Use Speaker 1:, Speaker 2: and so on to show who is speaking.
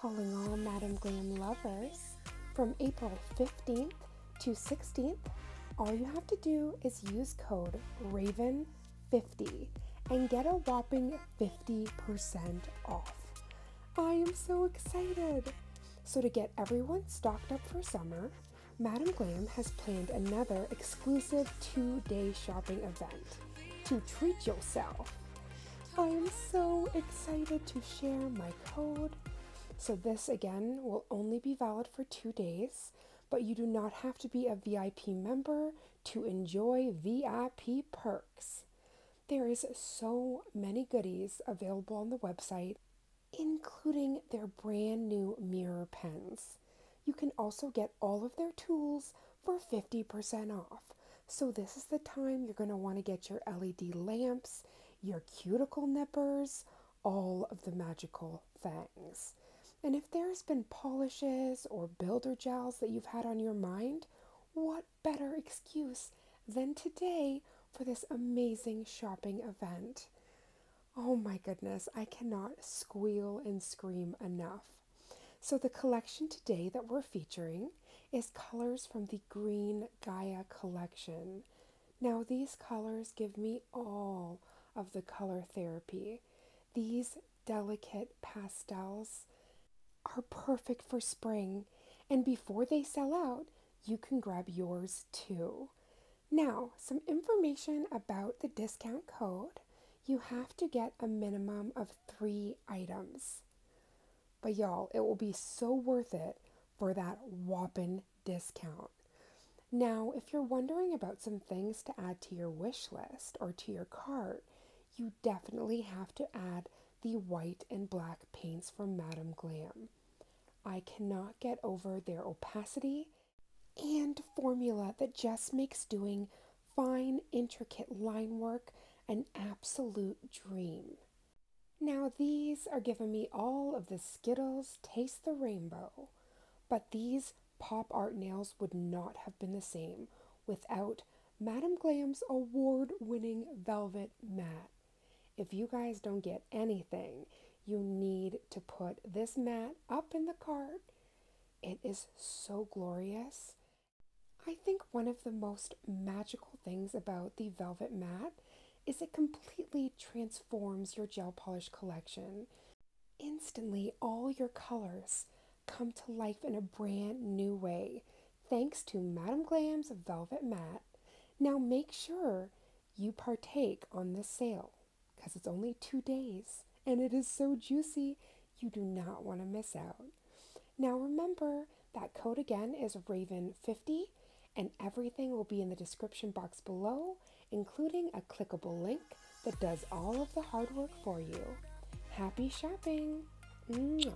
Speaker 1: calling all Madam Glam lovers. From April 15th to 16th, all you have to do is use code RAVEN50 and get a whopping 50% off. I am so excited! So to get everyone stocked up for summer, Madam Glam has planned another exclusive 2-day shopping event to treat yourself. I am so excited to share my code. So this again will only be valid for 2 days, but you do not have to be a VIP member to enjoy VIP perks. There is so many goodies available on the website, including their brand new mirror pens. You can also get all of their tools for 50% off. So this is the time you're going to want to get your LED lamps, your cuticle nippers, all of the magical things. And if there's been polishes or builder gels that you've had on your mind, what better excuse than today for this amazing shopping event? Oh my goodness, I cannot squeal and scream enough. So the collection today that we're featuring is colors from the Green Gaia collection. Now these colors give me all of the color therapy. These delicate pastels are perfect for spring, and before they sell out, you can grab yours too. Now, some information about the discount code. You have to get a minimum of 3 items. But y'all, it will be so worth it for that whopping discount. Now, if you're wondering about some things to add to your wish list or to your cart, you definitely have to add the white and black paints from Madam Glam. I cannot get over their opacity and formula that just makes doing fine, intricate line work an absolute dream. Now these are giving me all of the Skittles Taste the Rainbow, but these pop art nails would not have been the same without Madam Glam's award-winning velvet mat. If you guys don't get anything, you need to put this mat up in the cart. It is so glorious. I think one of the most magical things about the velvet mat is it completely transforms your gel polish collection. Instantly, all your colors come to life in a brand new way, thanks to Madam Glam's velvet mat. Now make sure you partake on this sale, because it's only 2 days, and it is so juicy, you do not want to miss out. Now remember, that code again is RAVEN50, and everything will be in the description box below, including a clickable link that does all of the hard work for you. Happy shopping! Mwah.